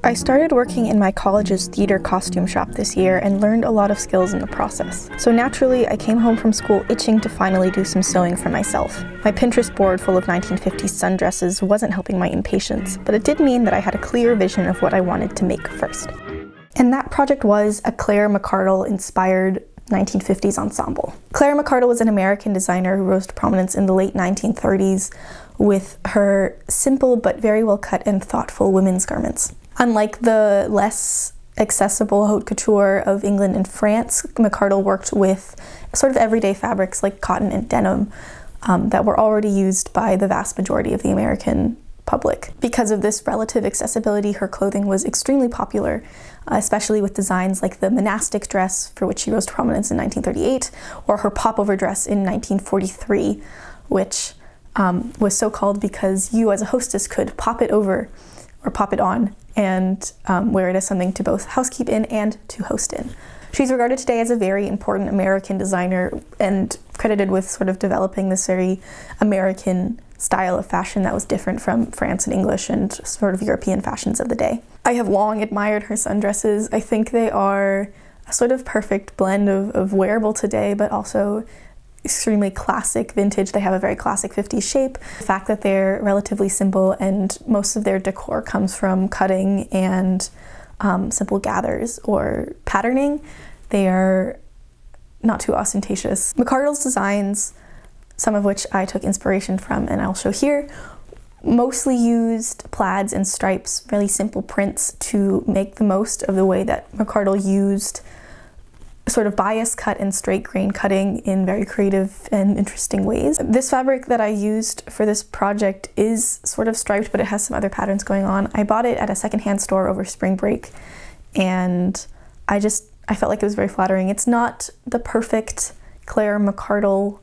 I started working in my college's theater costume shop this year and learned a lot of skills in the process. So naturally, I came home from school itching to finally do some sewing for myself. My Pinterest board full of 1950s sundresses wasn't helping my impatience, but it did mean that I had a clear vision of what I wanted to make first. And that project was a Claire McCardell inspired 1950s ensemble. Claire McCardell was an American designer who rose to prominence in the late 1930s with her simple but very well cut and thoughtful women's garments. Unlike the less accessible haute couture of England and France, McCardell worked with sort of everyday fabrics like cotton and denim that were already used by the vast majority of the American public. Because of this relative accessibility, her clothing was extremely popular, especially with designs like the monastic dress, for which she rose to prominence in 1938, or her popover dress in 1943, which was so called because you as a hostess could pop it over or pop it on and wear it as something to both housekeep in and to host in. She's regarded today as a very important American designer and credited with sort of developing this very American style of fashion that was different from France and English and sort of European fashions of the day. I have long admired her sundresses. I think they are a sort of perfect blend of wearable today, but also extremely classic vintage. They have a very classic 50s shape. The fact that they're relatively simple and most of their decor comes from cutting and simple gathers or patterning, they are not too ostentatious. McCardell's designs, some of which I took inspiration from and I'll show here, mostly used plaids and stripes, really simple prints to make the most of the way that McCardell used sort of bias cut and straight grain cutting in very creative and interesting ways. This fabric that I used for this project is sort of striped, but it has some other patterns going on. I bought it at a secondhand store over spring break, and I felt like it was very flattering. It's not the perfect Claire McCardell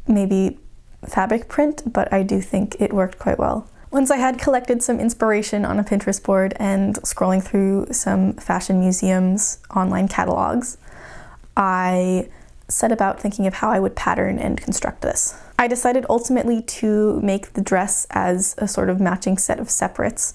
maybe fabric print, but I do think it worked quite well. Once I had collected some inspiration on a Pinterest board and scrolling through some fashion museums' online catalogs, I set about thinking of how I would pattern and construct this. I decided ultimately to make the dress as a sort of matching set of separates,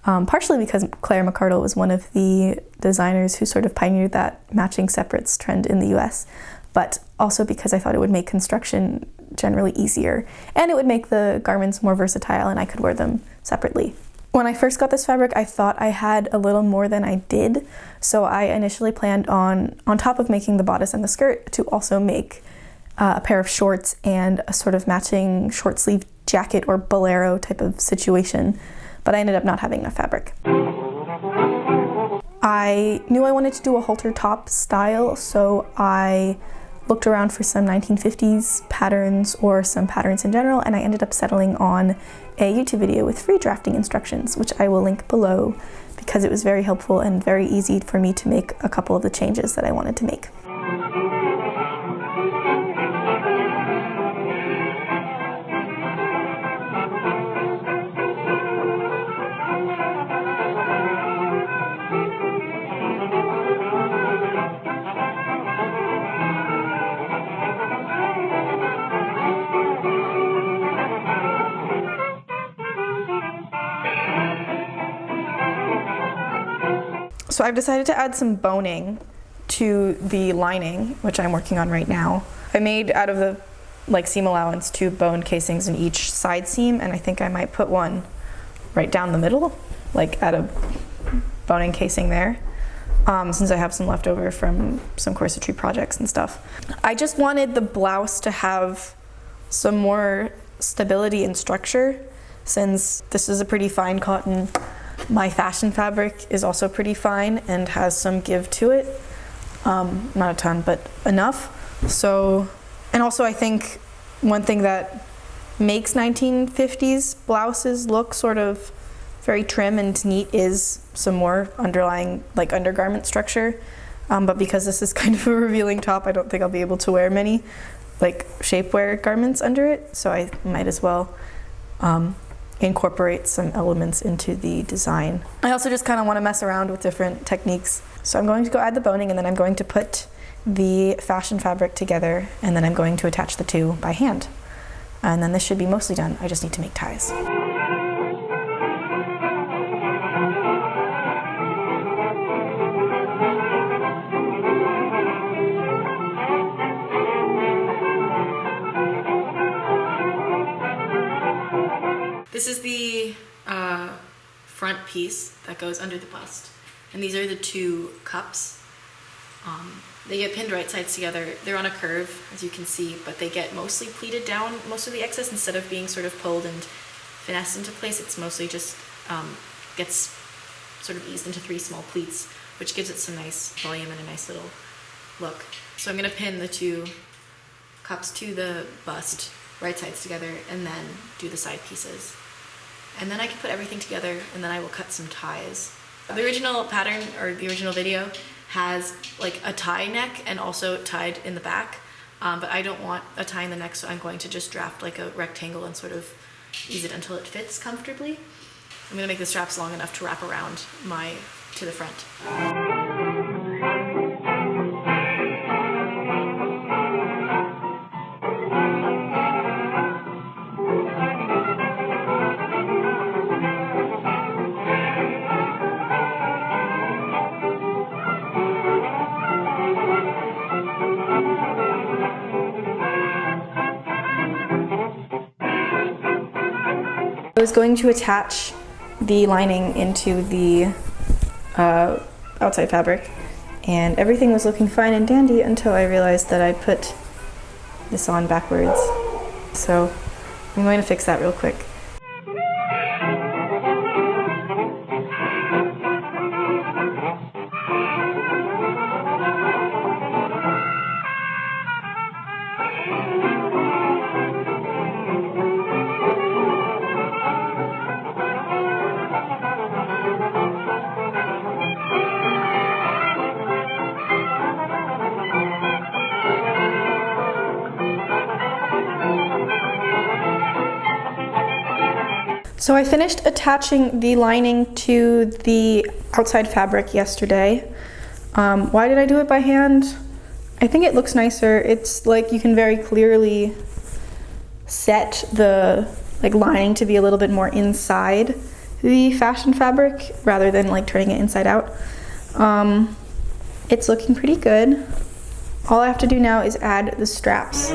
partially because Claire McCardell was one of the designers who sort of pioneered that matching separates trend in the US, but also because I thought it would make construction generally easier, and it would make the garments more versatile and I could wear them separately. When I first got this fabric, I thought I had a little more than I did, so I initially planned on top of making the bodice and the skirt, to also make a pair of shorts and a sort of matching short sleeve jacket or bolero type of situation, but I ended up not having enough fabric. I knew I wanted to do a halter top style, so I looked around for some 1950s patterns or some patterns in general, and I ended up settling on a YouTube video with free drafting instructions, which I will link below because it was very helpful and very easy for me to make a couple of the changes that I wanted to make. So I've decided to add some boning to the lining, which I'm working on right now. I made out of the seam allowance 2 bone casings in each side seam, and I think I might put one right down the middle, add a boning casing there, since I have some left over from some corsetry projects and stuff. I just wanted the blouse to have some more stability and structure, since this is a pretty fine cotton. My fashion fabric is also pretty fine and has some give to it. Not a ton, but enough. So, and also I think one thing that makes 1950s blouses look sort of very trim and neat is some more underlying undergarment structure. But because this is kind of a revealing top, I don't think I'll be able to wear many shapewear garments under it. So I might as well incorporate some elements into the design. I also just kind of want to mess around with different techniques. So I'm going to go add the boning, and then I'm going to put the fashion fabric together, and then I'm going to attach the two by hand. And then this should be mostly done. I just need to make ties. This is the front piece that goes under the bust. And these are the two cups. They get pinned right sides together. They're on a curve, as you can see, but they get mostly pleated down, most of the excess, instead of being sort of pulled and finessed into place. It's mostly just gets sort of eased into 3 small pleats, which gives it some nice volume and a nice little look. So I'm gonna pin the 2 cups to the bust, right sides together, and then do the side pieces. And then I can put everything together, and then I will cut some ties. The original pattern, or the original video, has like a tie neck and also tied in the back, but I don't want a tie in the neck, so I'm going to just draft like a rectangle and sort of ease it until it fits comfortably. I'm gonna make the straps long enough to wrap around to the front. I was going to attach the lining into the outside fabric, and everything was looking fine and dandy until I realized that I put this on backwards. So I'm going to fix that real quick. So I finished attaching the lining to the outside fabric yesterday. Why did I do it by hand? I think it looks nicer. It's like you can very clearly set the lining to be a little bit more inside the fashion fabric rather than like turning it inside out. It's looking pretty good. All I have to do now is add the straps.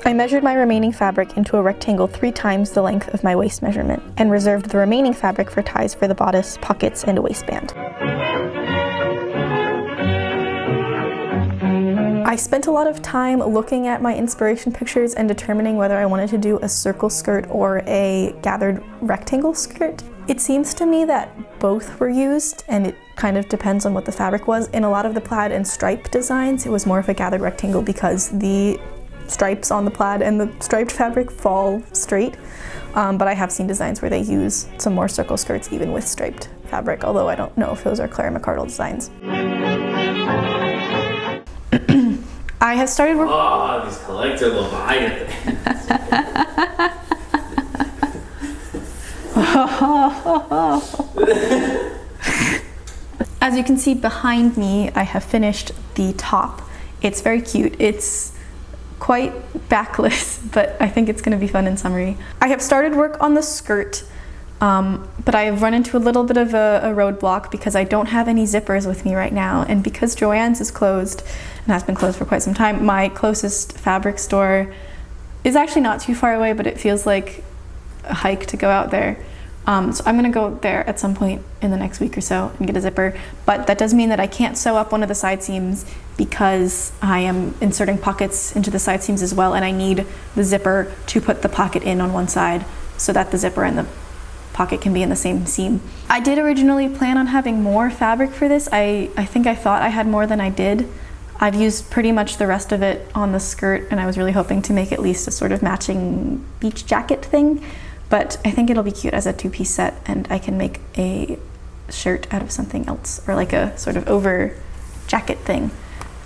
I measured my remaining fabric into a rectangle 3 times the length of my waist measurement, and reserved the remaining fabric for ties for the bodice, pockets, and a waistband. I spent a lot of time looking at my inspiration pictures and determining whether I wanted to do a circle skirt or a gathered rectangle skirt. It seems to me that both were used, and it kind of depends on what the fabric was. In a lot of the plaid and stripe designs, it was more of a gathered rectangle because the stripes on the plaid and the striped fabric fall straight, but I have seen designs where they use some more circle skirts even with striped fabric, although I don't know if those are Claire McCardell designs. I have started working. Oh, these collector Leviathans. As you can see behind me, I have finished the top. It's very cute. It's quite backless, but I think it's going to be fun and summery. I have started work on the skirt, but I have run into a little bit of a roadblock because I don't have any zippers with me right now, and because Joann's is closed and has been closed for quite some time, my closest fabric store is actually not too far away, but it feels like a hike to go out there. So I'm gonna go there at some point in the next week or so and get a zipper, but that does mean that I can't sew up one of the side seams because I am inserting pockets into the side seams as well, and I need the zipper to put the pocket in on one side so that the zipper and the pocket can be in the same seam. I did originally plan on having more fabric for this. I think I thought I had more than I did. I've used pretty much the rest of it on the skirt, and I was really hoping to make at least a sort of matching beach jacket thing. But I think it'll be cute as a 2-piece set, and I can make a shirt out of something else, or like a sort of over jacket thing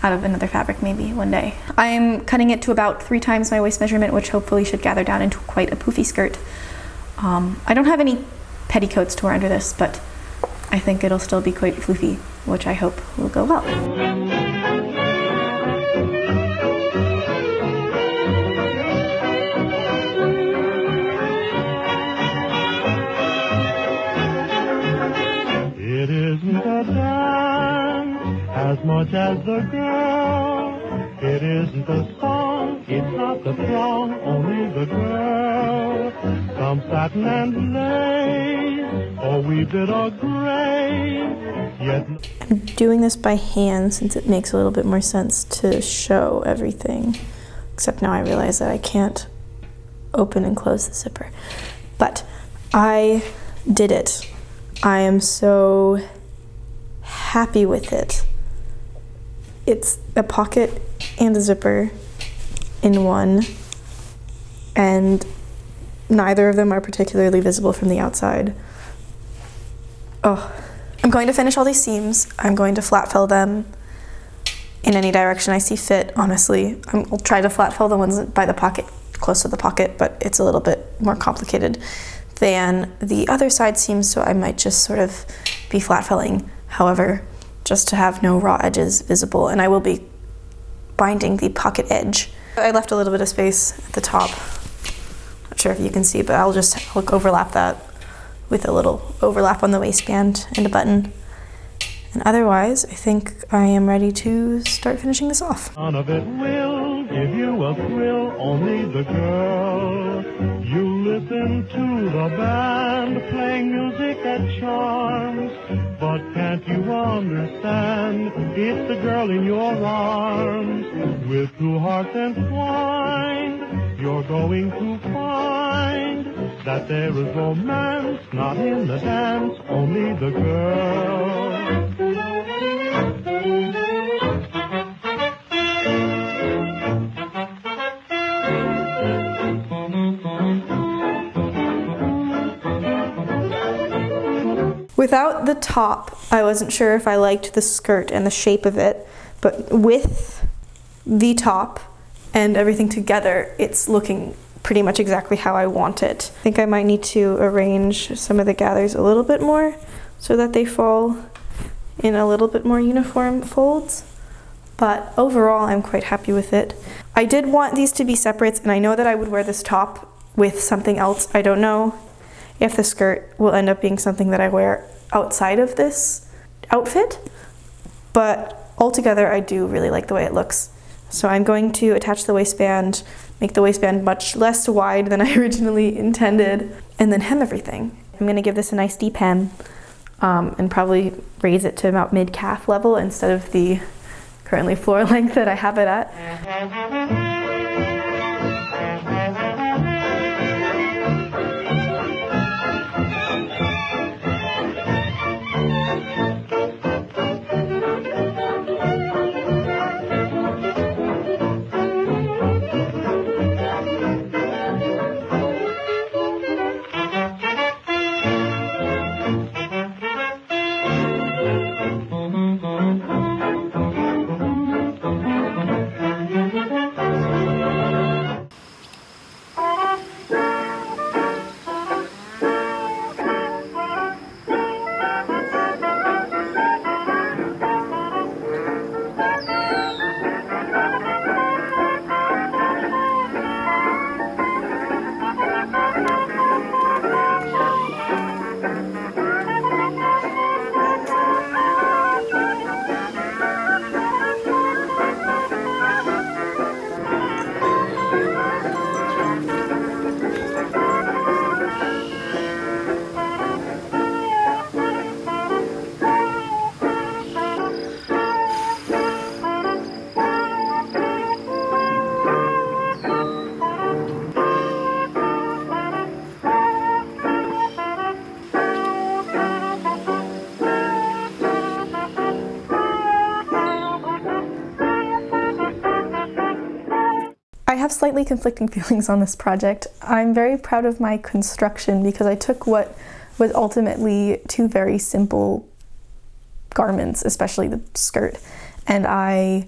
out of another fabric maybe one day. I'm cutting it to about 3 times my waist measurement, which hopefully should gather down into quite a poofy skirt. I don't have any petticoats to wear under this, but I think it'll still be quite floofy, which I hope will go well. It isn't the dance as much as the girl. It isn't the song, it's not the throng, only the girl. Some satin and lace, a wee bit of gray. Yet I'm doing this by hand since it makes a little bit more sense to show everything. Except now I realize that I can't open and close the zipper. But I did it. I am so happy with it. It's a pocket and a zipper in one, and neither of them are particularly visible from the outside. Oh, I'm going to finish all these seams. I'm going to flat fill them in any direction I see fit, honestly. I'll try to flat fill the ones by the pocket, close to the pocket, but it's a little bit more complicated than the other side seams, so I might just sort of be flat filling, however, just to have no raw edges visible, and I will be binding the pocket edge. I left a little bit of space at the top. Not sure if you can see, but I'll overlap that with a little overlap on the waistband and a button. And otherwise, I think I am ready to start finishing this off. none of it will give you a thrill, only the girl. You listen to the band playing music that charms, but can't you understand? It's the girl in your arms. With two hearts entwined, you're going to find that there is romance, not in the dance, only the girl. Without the top, I wasn't sure if I liked the skirt and the shape of it, but with the top and everything together, it's looking pretty much exactly how I want it. I think I might need to arrange some of the gathers a little bit more so that they fall in a little bit more uniform folds, but overall I'm quite happy with it. I did want these to be separates, and I know that I would wear this top with something else. I don't know if the skirt will end up being something that I wear outside of this outfit, but altogether I do really like the way it looks. So I'm going to attach the waistband, make the waistband much less wide than I originally intended, and then hem everything. I'm going to give this a nice deep hem and probably raise it to about mid-calf level instead of the currently floor length that I have it at. I have slightly conflicting feelings on this project. I'm very proud of my construction because I took what was ultimately two very simple garments, especially the skirt, and I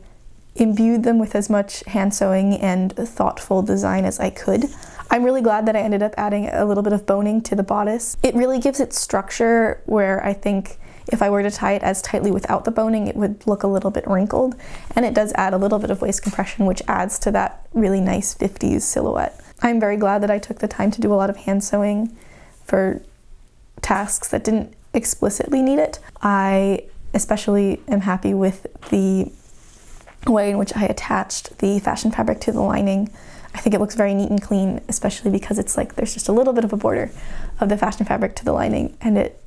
imbued them with as much hand sewing and thoughtful design as I could. I'm really glad that I ended up adding a little bit of boning to the bodice. It really gives it structure where I think if I were to tie it as tightly without the boning, it would look a little bit wrinkled, and it does add a little bit of waist compression, which adds to that really nice 50s silhouette. I'm very glad that I took the time to do a lot of hand sewing for tasks that didn't explicitly need it. I especially am happy with the way in which I attached the fashion fabric to the lining. I think it looks very neat and clean, especially because it's like there's just a little bit of a border of the fashion fabric to the lining and it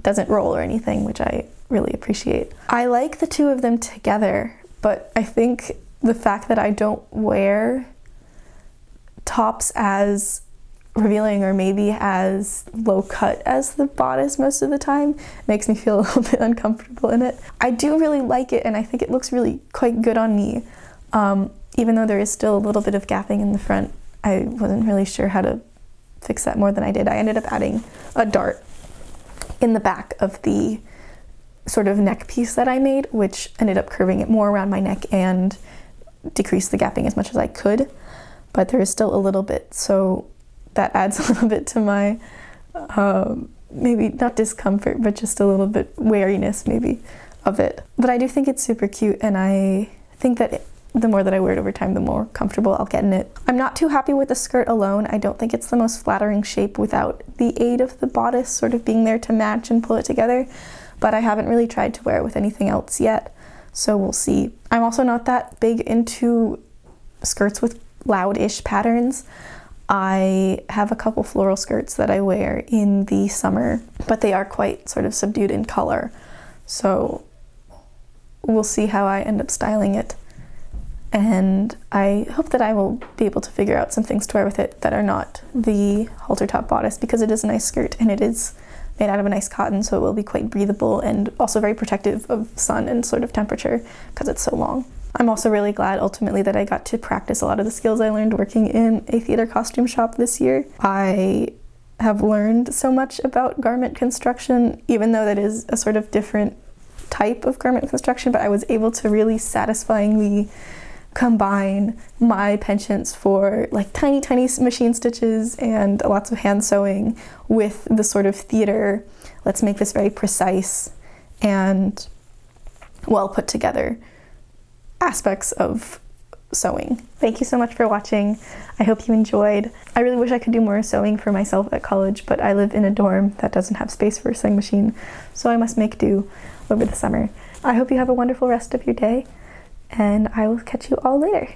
doesn't roll or anything, which I really appreciate. I like the two of them together, but I think the fact that I don't wear tops as revealing or maybe as low cut as the bodice most of the time makes me feel a little bit uncomfortable in it. I do really like it and I think it looks really quite good on me. Even though there is still a little bit of gapping in the front, I wasn't really sure how to fix that more than I did. I ended up adding a dart in the back of the sort of neck piece that I made, which ended up curving it more around my neck and decreased the gapping as much as I could. But there is still a little bit, so that adds a little bit to my maybe not discomfort, but just a little bit wariness maybe of it. But I do think it's super cute, and I think that the more that I wear it over time, the more comfortable I'll get in it. I'm not too happy with the skirt alone. I don't think it's the most flattering shape without the aid of the bodice sort of being there to match and pull it together, but I haven't really tried to wear it with anything else yet, so we'll see. I'm also not that big into skirts with loud-ish patterns. I have a couple floral skirts that I wear in the summer, but they are quite sort of subdued in color, so we'll see how I end up styling it. And I hope that I will be able to figure out some things to wear with it that are not the halter top bodice, because it is a nice skirt and it is made out of a nice cotton, so it will be quite breathable and also very protective of sun and sort of temperature because it's so long. I'm also really glad ultimately that I got to practice a lot of the skills I learned working in a theater costume shop this year. I have learned so much about garment construction, even though that is a sort of different type of garment construction, but I was able to really satisfyingly combine my penchants for like tiny machine stitches and lots of hand sewing with the sort of theater, let's make this very precise and well put together aspects of sewing. Thank you so much for watching. I hope you enjoyed. I really wish I could do more sewing for myself at college, but I live in a dorm that doesn't have space for a sewing machine, so I must make do over the summer. I hope you have a wonderful rest of your day, and I will catch you all later.